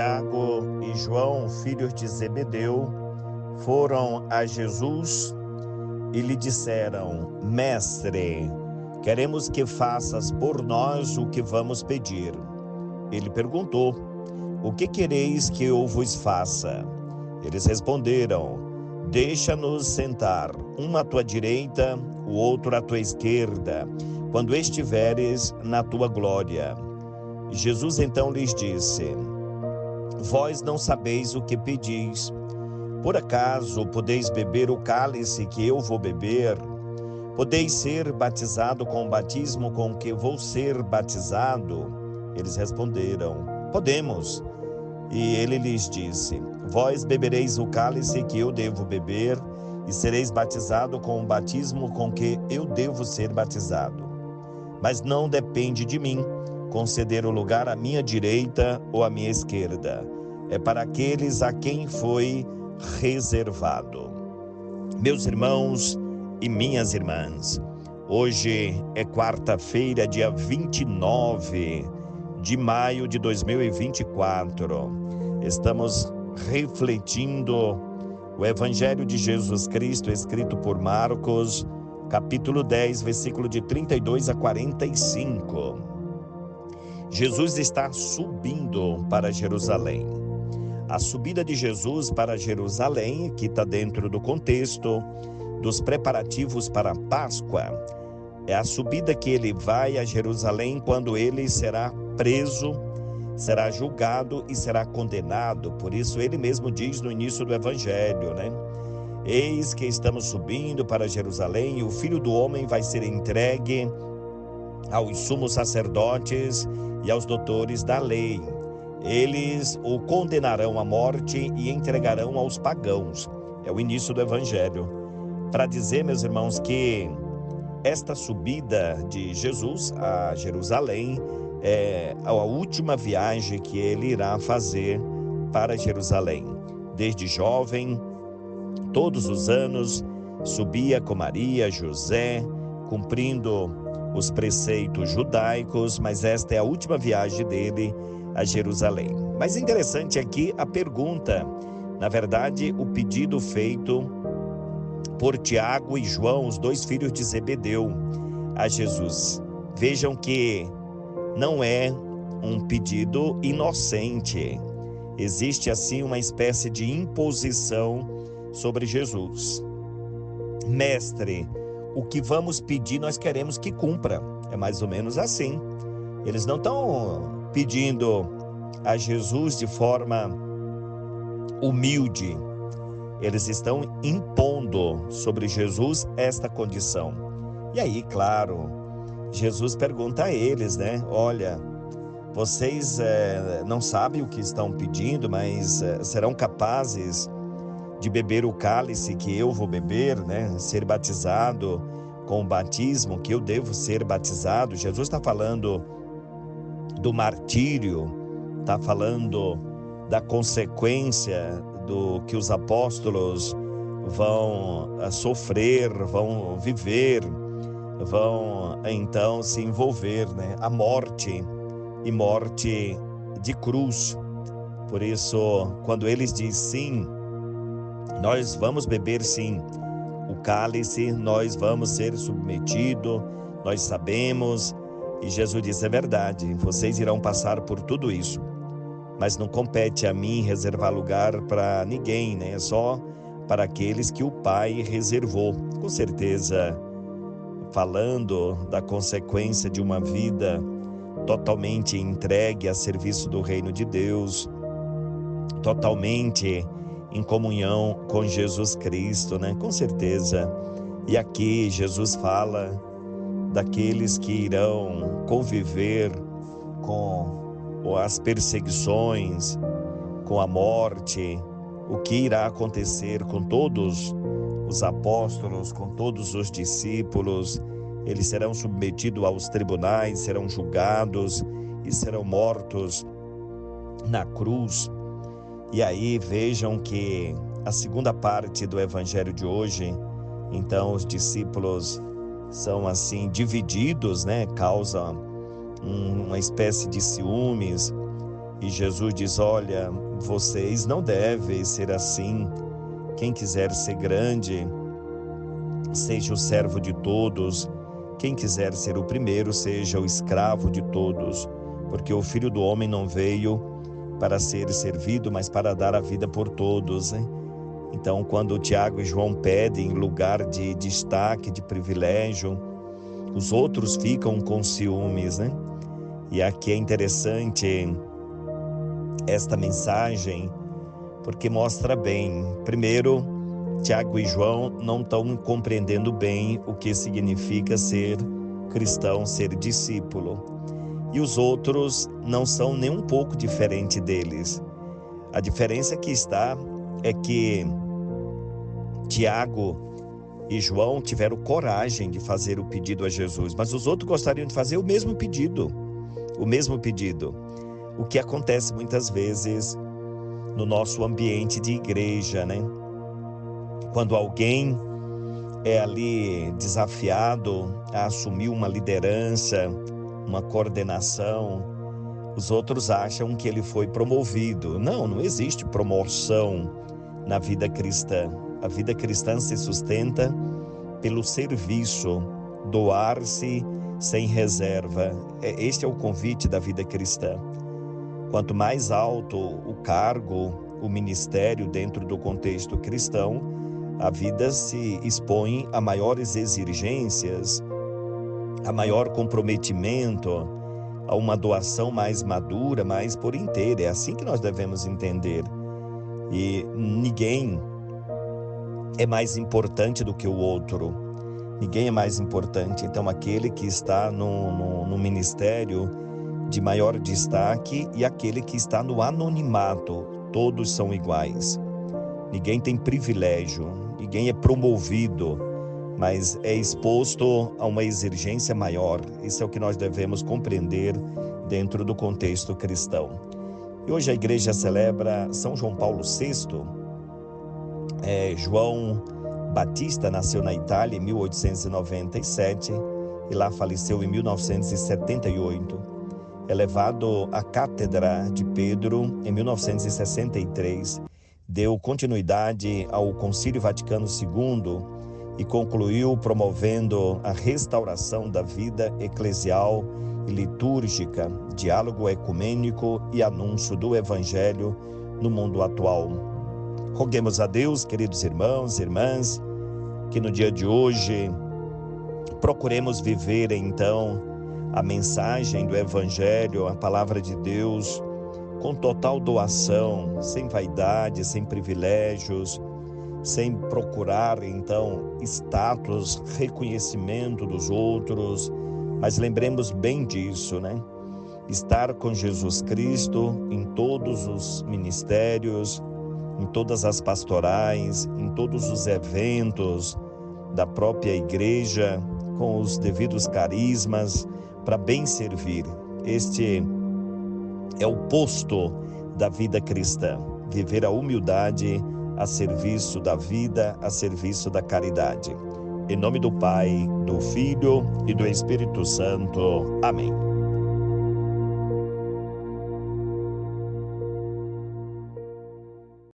Tiago e João, filhos de Zebedeu, foram a Jesus e lhe disseram: Mestre, queremos que faças por nós o que vamos pedir. Ele perguntou: O que quereis que eu vos faça? Eles responderam: Deixa-nos sentar, um à tua direita, o outro à tua esquerda, quando estiveres na tua glória. Jesus então lhes disse: Vós não sabeis o que pedis. Por acaso podeis beber o cálice que eu vou beber? Podeis ser batizado com o batismo com que vou ser batizado? Eles responderam: Podemos. E ele lhes disse: Vós bebereis o cálice que eu devo beber e sereis batizado com o batismo com que eu devo ser batizado. Mas não depende de mim conceder o lugar à minha direita ou à minha esquerda. É para aqueles a quem foi reservado. Meus irmãos e minhas irmãs, hoje é quarta-feira, dia 29 de maio de 2024. Estamos refletindo o Evangelho de Jesus Cristo escrito por Marcos, capítulo 10, versículo de 32 a 45. Jesus está subindo para Jerusalém. A subida de Jesus para Jerusalém, que está dentro do contexto dos preparativos para a Páscoa, é a subida que ele vai a Jerusalém quando ele será preso, será julgado e será condenado. Por isso ele mesmo diz no início do Evangelho, Eis que estamos subindo para Jerusalém e o Filho do Homem vai ser entregue aos sumos sacerdotes e aos doutores da lei. Eles o condenarão à morte e entregarão aos pagãos. É o início do Evangelho. Para dizer, meus irmãos, que esta subida de Jesus a Jerusalém é a última viagem que ele irá fazer para Jerusalém. Desde jovem, todos os anos, subia com Maria, José, cumprindo os preceitos judaicos, mas esta é a última viagem dele a Jerusalém. Mas interessante aqui a pergunta, na verdade, o pedido feito por Tiago e João, os dois filhos de Zebedeu, a Jesus. Vejam que não é um pedido inocente. Existe assim uma espécie de imposição sobre Jesus. Mestre, o que vamos pedir nós queremos que cumpra. É mais ou menos assim. Eles não estão pedindo a Jesus de forma humilde. Eles estão impondo sobre Jesus esta condição. E aí, claro, Jesus pergunta a eles, Olha, vocês não sabem o que estão pedindo, mas serão capazes de beber o cálice que eu vou beber, Ser batizado com o batismo que eu devo ser batizado. Jesus está falando do martírio, está falando da consequência do que os apóstolos vão sofrer, vão viver, vão então se envolver, a morte e morte de cruz. Por isso, quando eles dizem sim, nós vamos beber sim o cálice, nós vamos ser submetidos, nós sabemos. E Jesus disse: é verdade, vocês irão passar por tudo isso, mas não compete a mim reservar lugar para ninguém, É só para aqueles que o Pai reservou. Com certeza, falando da consequência de uma vida totalmente entregue a serviço do reino de Deus, totalmente em comunhão com Jesus Cristo, Com certeza. E aqui Jesus fala daqueles que irão conviver com as perseguições, com a morte, o que irá acontecer com todos os apóstolos, com todos os discípulos. Eles serão submetidos aos tribunais, serão julgados e serão mortos na cruz. E aí vejam que a segunda parte do Evangelho de hoje, então os discípulos são assim divididos, Causa uma espécie de ciúmes, E Jesus diz: olha, vocês não devem ser assim. Quem quiser ser grande, seja o servo de todos. Quem quiser ser o primeiro, seja o escravo de todos. Porque o Filho do Homem não veio para ser servido, mas para dar a vida por todos, hein? Então, quando Tiago e João pedem lugar de destaque, de privilégio, os outros ficam com ciúmes, né? E aqui é interessante esta mensagem, porque mostra bem. Primeiro, Tiago e João não estão compreendendo bem o que significa ser cristão, ser discípulo. E os outros não são nem um pouco diferente deles. A diferença que está é que Tiago e João tiveram coragem de fazer o pedido a Jesus, mas os outros gostariam de fazer o mesmo pedido. O que acontece muitas vezes no nosso ambiente de igreja, né? Quando alguém é ali desafiado a assumir uma liderança, uma coordenação, os outros acham que ele foi promovido. Não existe promoção na vida cristã. A vida cristã se sustenta pelo serviço, doar-se sem reserva. Este é o convite da vida cristã. Quanto mais alto o cargo, o ministério dentro do contexto cristão, a vida se expõe a maiores exigências, a maior comprometimento, a uma doação mais madura, mais por inteiro. É assim que nós devemos entender. E ninguém é mais importante do que o outro. Ninguém é mais importante. Então, aquele que está no ministério de maior destaque e aquele que está no anonimato, todos são iguais. Ninguém tem privilégio, ninguém é promovido, mas é exposto a uma exigência maior. Isso é o que nós devemos compreender dentro do contexto cristão. E hoje a igreja celebra São João Paulo VI. João Batista nasceu na Itália em 1897 e lá faleceu em 1978. É levado à Cátedra de Pedro em 1963, deu continuidade ao Concílio Vaticano II e concluiu promovendo a restauração da vida eclesial e litúrgica, diálogo ecumênico e anúncio do Evangelho no mundo atual. Roguemos a Deus, queridos irmãos e irmãs, que no dia de hoje procuremos viver então a mensagem do Evangelho, a palavra de Deus, com total doação, sem vaidade, sem privilégios, sem procurar então status, reconhecimento dos outros, mas lembremos bem disso, né? Estar com Jesus Cristo em todos os ministérios, em todas as pastorais, em todos os eventos da própria igreja, com os devidos carismas, para bem servir. Este é o posto da vida cristã, viver a humildade a serviço da vida, a serviço da caridade. Em nome do Pai, do Filho e do Espírito Santo. Amém.